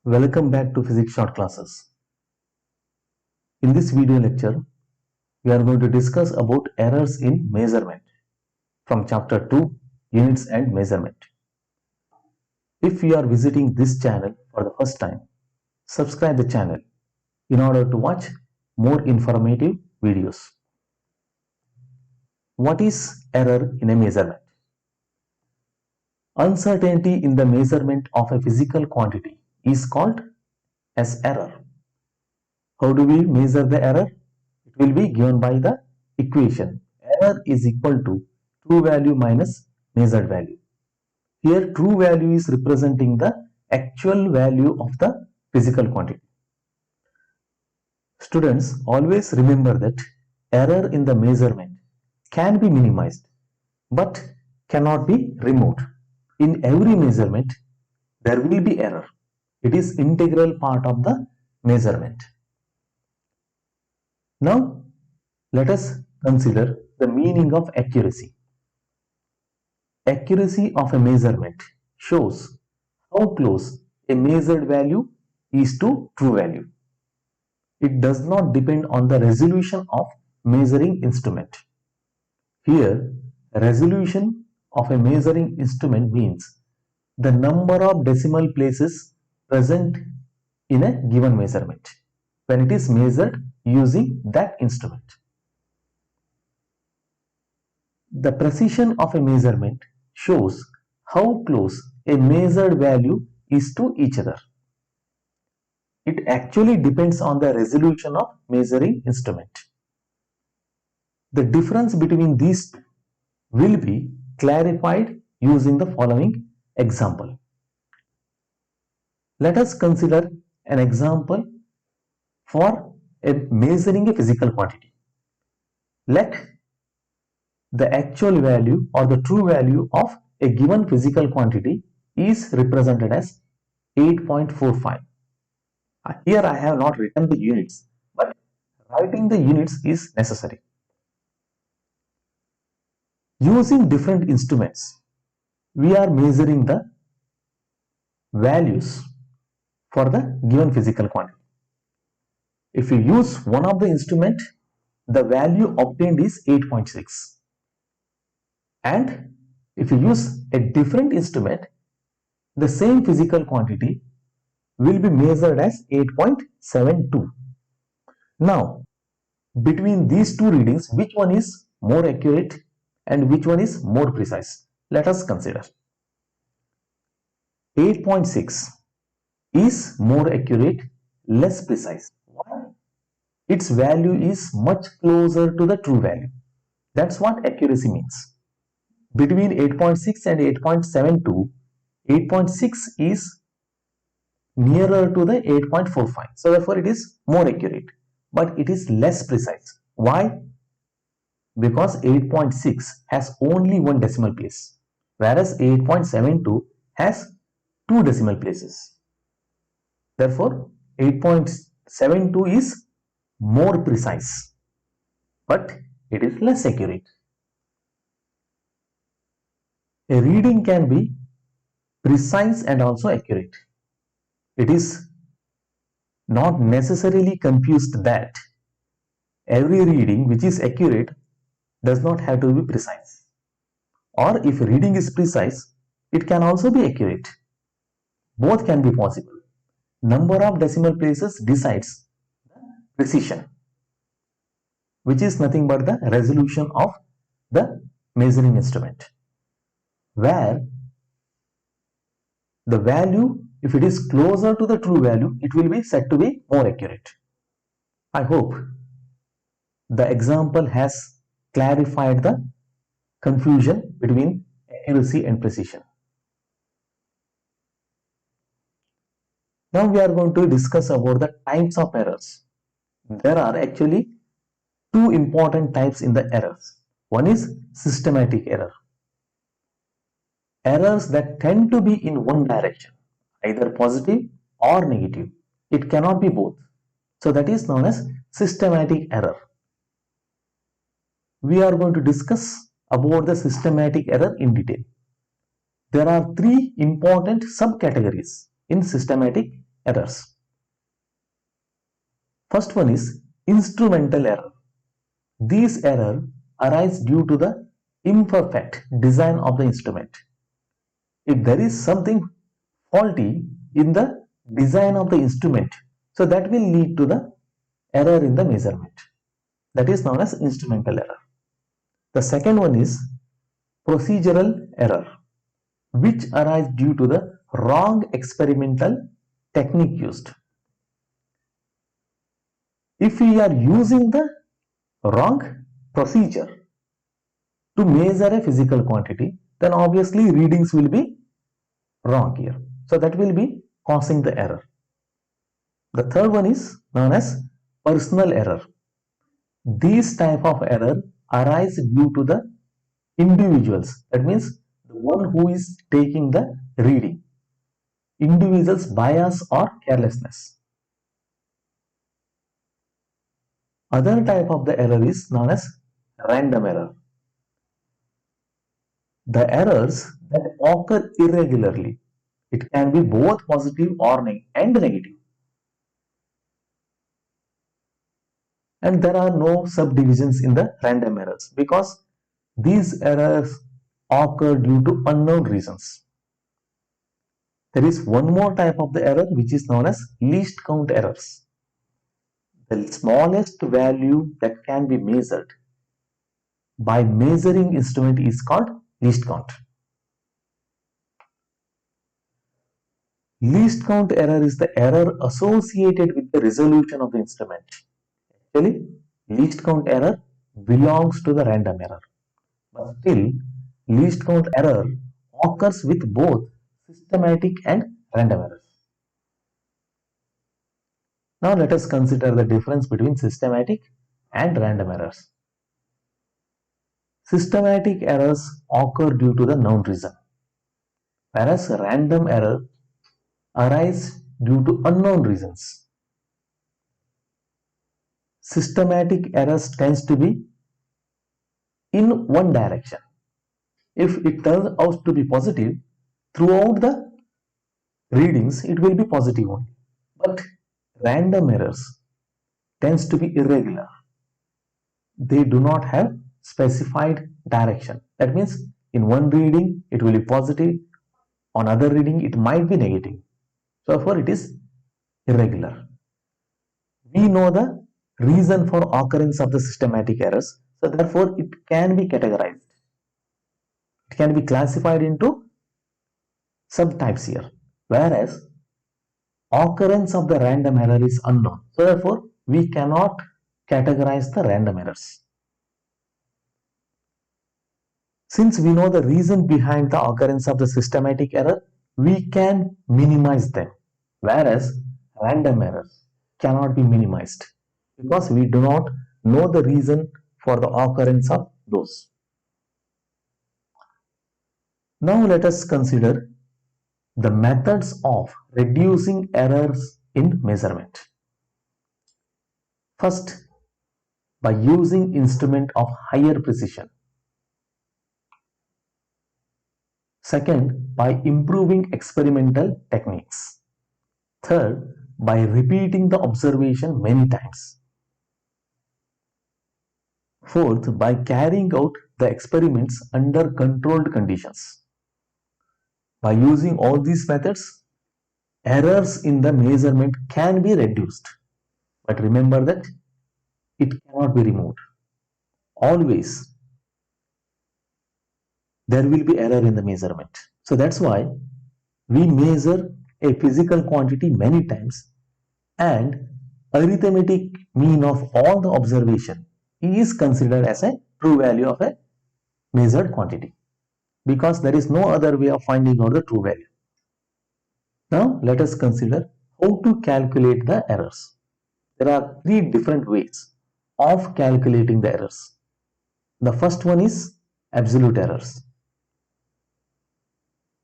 Welcome back to Physics Short Classes. In this video lecture, we are going to discuss about errors in measurement from chapter 2, Units and Measurement. If you are visiting this channel for the first time, subscribe the channel in order to watch more informative videos. What is error in a measurement? Uncertainty in the measurement of a physical quantity is called as error. How do we measure the error? It will be given by the equation. Error is equal to true value minus measured value. Here true value is representing the actual value of the physical quantity. Students, always remember that error in the measurement can be minimized but cannot be removed. In every measurement, there will be error. It is integral part of the measurement. Now, let us consider the meaning of accuracy. Accuracy of a measurement shows how close a measured value is to true value. It does not depend on the resolution of measuring instrument. Here, resolution of a measuring instrument means the number of decimal places present in a given measurement when it is measured using that instrument. The precision of a measurement shows how close a measured value is to each other. It actually depends on the resolution of measuring instrument. The difference between these two will be clarified using the following example. Let us consider an example for measuring a physical quantity. Let the actual value or the true value of a given physical quantity is represented as 8.45. Here I have not written the units, but writing the units is necessary. Using different instruments, we are measuring the values for the given physical quantity. If you use one of the instrument, the value obtained is 8.6. And if you use a different instrument, the same physical quantity will be measured as 8.72. Now, between these two readings, which one is more accurate and which one is more precise? Let us consider. 8.6 is more accurate, less precise. Why? Its value is much closer to the true value. That's what accuracy means. Between 8.6 and 8.72, 8.6 is nearer to the 8.45. So therefore it is more accurate, but it is less precise. Why? Because 8.6 has only one decimal place, whereas 8.72 has two decimal places. Therefore, 8.72 is more precise, but it is less accurate. A reading can be precise and also accurate. It is not necessarily confused that every reading which is accurate does not have to be precise. Or if reading is precise, it can also be accurate. Both can be possible. Number of decimal places decides precision, which is nothing but the resolution of the measuring instrument, where the value, if it is closer to the true value, it will be said to be more accurate. I hope the example has clarified the confusion between accuracy and precision. Now we are going to discuss about the types of errors. There are actually two important types in the errors. One is systematic error. Errors that tend to be in one direction, either positive or negative. It cannot be both. So that is known as systematic error. We are going to discuss about the systematic error in detail. There are three important subcategories in systematic errors. First one is instrumental error. These errors arise due to the imperfect design of the instrument. If there is something faulty in the design of the instrument, so that will lead to the error in the measurement. That is known as instrumental error. The second one is procedural error, which arise due to the wrong experimental technique used. If we are using the wrong procedure to measure a physical quantity, then obviously readings will be wrong here. So that will be causing the error. The third one is known as personal error. These type of error arise due to the individuals. That means the one who is taking the reading. Individuals' bias or carelessness. Other type of the error is known as random error. The errors that occur irregularly. It can be both positive or negative. And there are no subdivisions in the random errors because these errors occur due to unknown reasons. There is one more type of the error which is known as least count errors. The smallest value that can be measured by measuring instrument is called least count. Least count error is the error associated with the resolution of the instrument. Actually, least count error belongs to the random error. But still, least count error occurs with both systematic and random errors. Now let us consider the difference between systematic and random errors. Systematic errors occur due to the known reason, whereas random error arise due to unknown reasons. Systematic errors tends to be in one direction. If it turns out to be positive, throughout the readings it will be positive only. But random errors tends to be irregular. They do not have specified direction. That means in one reading it will be positive, on other reading it might be negative. So therefore it is irregular. We know the reason for occurrence of the systematic errors, so therefore it can be categorized. It can be classified into subtypes here, whereas occurrence of the random error is unknown. So therefore we cannot categorize the random errors. Since we know the reason behind the occurrence of the systematic error, we can minimize them, whereas random errors cannot be minimized because we do not know the reason for the occurrence of those. Now let us consider the methods of reducing errors in measurement. First, by using instrument of higher precision. Second, by improving experimental techniques. Third, by repeating the observation many times. Fourth, by carrying out the experiments under controlled conditions. By using all these methods, errors in the measurement can be reduced. But remember that it cannot be removed. Always there will be error in the measurement. So that's why we measure a physical quantity many times, and arithmetic mean of all the observation is considered as a true value of a measured quantity, because there is no other way of finding out the true value. Now let us consider how to calculate the errors. There are three different ways of calculating the errors. The first one is absolute errors.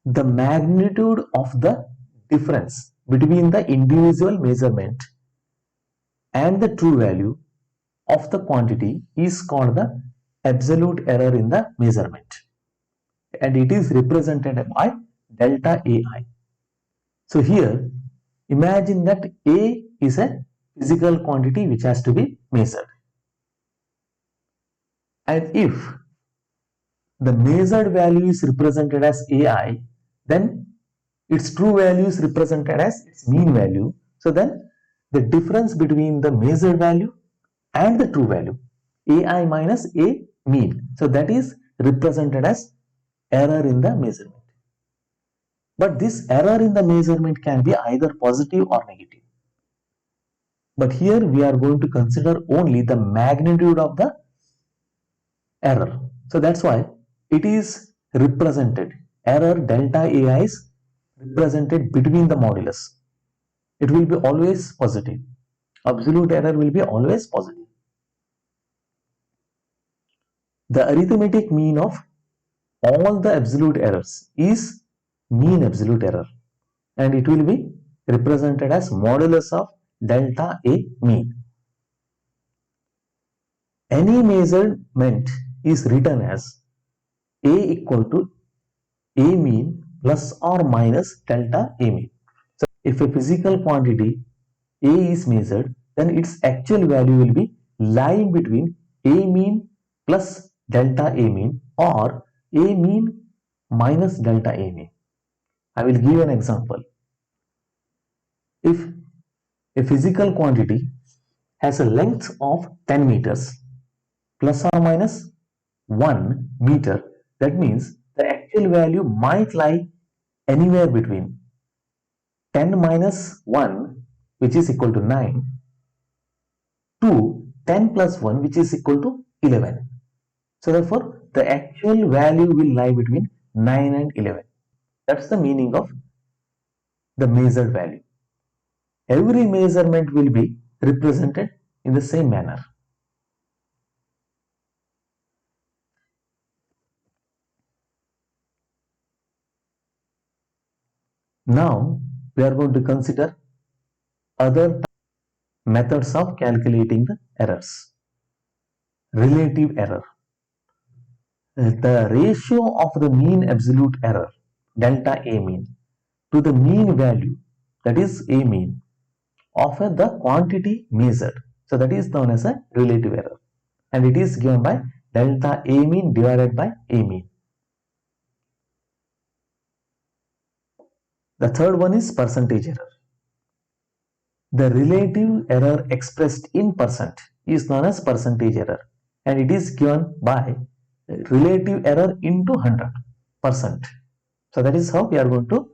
The magnitude of the difference between the individual measurement and the true value of the quantity is called the absolute error in the measurement, and it is represented by delta AI. So here Imagine that A is a physical quantity which has to be measured. And if the measured value is represented as AI, then its true value is represented as its mean value. So then the difference between the measured value and the true value, AI minus A mean, so that is represented as error in the measurement. But this error in the measurement can be either positive or negative. But here we are going to consider only the magnitude of the error. So that's why it is represented, error delta AI is represented between the modulus. It will be always positive. Absolute error will be always positive. The arithmetic mean of all the absolute errors is mean absolute error, and it will be represented as modulus of delta A mean. Any measurement is written as A equal to A mean plus or minus delta A mean. So if a physical quantity A is measured, then its actual value will be lying between A mean plus delta A mean or A mean minus delta A mean. I will give an example. If a physical quantity has a length of 10 meters plus or minus 1 meter, that means the actual value might lie anywhere between 10 minus 1, which is equal to 9, to 10 plus 1, which is equal to 11. So therefore the actual value will lie between 9 and 11. That's the meaning of the measured value. Every measurement will be represented in the same manner. Now we are going to consider other methods of calculating the errors. Relative error. The ratio of the mean absolute error, delta A mean, to the mean value, that is A mean, of the quantity measured. So that is known as a relative error, and it is given by delta A mean divided by A mean. The third one is percentage error. The relative error expressed in percent is known as percentage error, and it is given by relative error into 100%. So that is how we are going to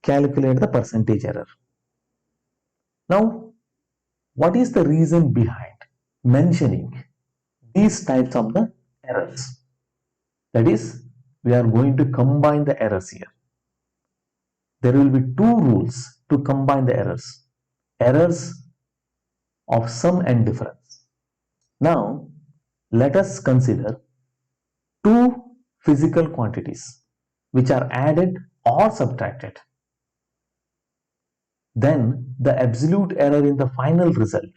calculate the percentage error. Now, what is the reason behind mentioning these types of the errors? That is, we are going to combine the errors here. There will be two rules to combine the errors. Errors of sum and difference. Now, let us consider two physical quantities which are added or subtracted. Then the absolute error in the final result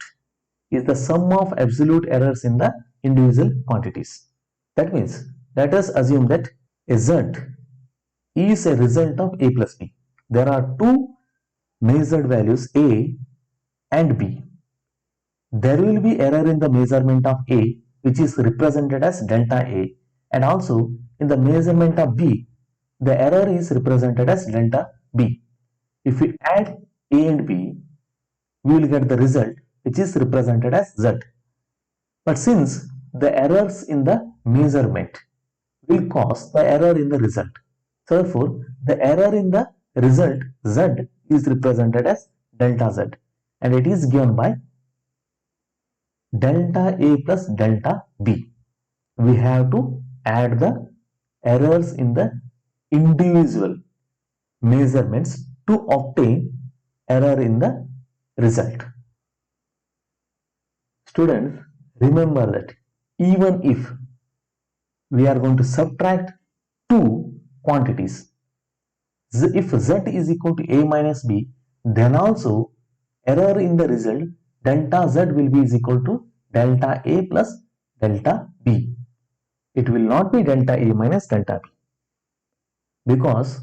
is the sum of absolute errors in the individual quantities. That means, let us assume that a z is a result of a plus b. There are two measured values a and b. There will be error in the measurement of a, which is represented as delta a, and also in the measurement of b, the error is represented as delta b. If we add a and b, we will get the result which is represented as z. But since the errors in the measurement will cause the error in the result, therefore the error in the result z is represented as delta z, and it is given by delta a plus delta b. We have to add the errors in the individual measurements to obtain error in the result. Students, remember that even if we are going to subtract two quantities, if z is equal to a minus b, then also error in the result delta z will be is equal to delta a plus delta b. It will not be delta a minus delta b, because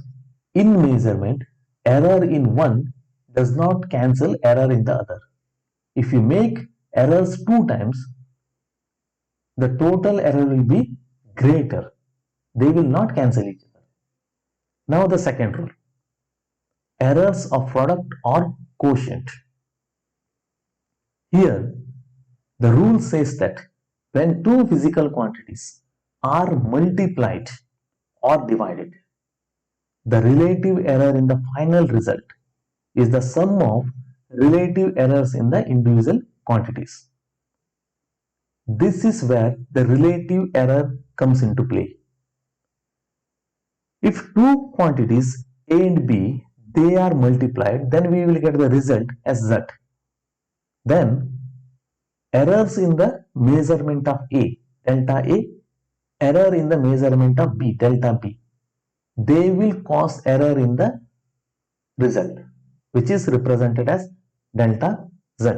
in measurement error in one does not cancel error in the other. If you make errors 2 times, the total error will be greater. They will not cancel each other. Now the second rule. Errors of product or quotient. Here, the rule says that when two physical quantities are multiplied or divided, the relative error in the final result is the sum of relative errors in the individual quantities. This is where the relative error comes into play. If two quantities A and B, they are multiplied, then we will get the result as Z. Then errors in the measurement of A, delta A, error in the measurement of B, delta B, they will cause error in the result, which is represented as delta Z.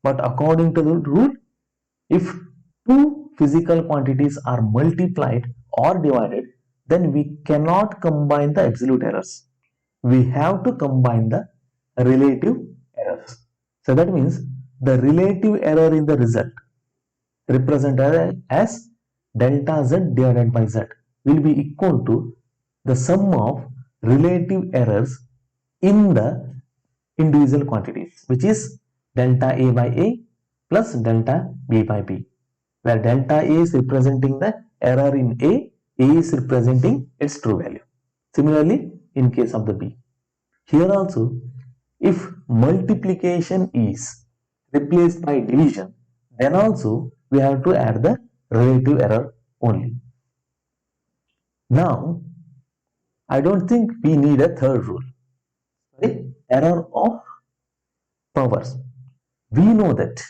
But according to the rule, if two physical quantities are multiplied or divided, then we cannot combine the absolute errors. We have to combine the relative errors. So that means the relative error in the result represented as delta Z divided by Z will be equal to the sum of relative errors in the individual quantities, which is delta A by A plus delta B by B, where delta A is representing the error in A is representing its true value. Similarly, in case of the B, here also, if multiplication is replaced by division, then also we have to add the relative error only. Now, I don't think we need a third rule. Sorry, error of powers. We know that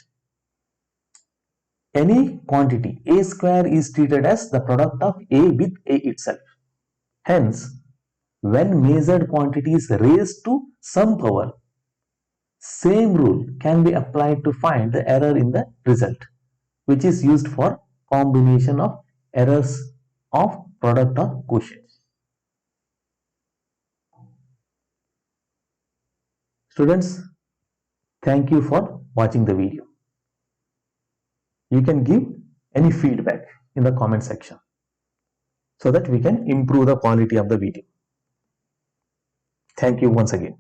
any quantity A square is treated as the product of A with A itself. Hence, when measured quantity is raised to some power, same rule can be applied to find the error in the result, which is used for combination of errors of product of quotients. Students, thank you for watching the video. You can give any feedback in the comment section so that we can improve the quality of the video. Thank you once again.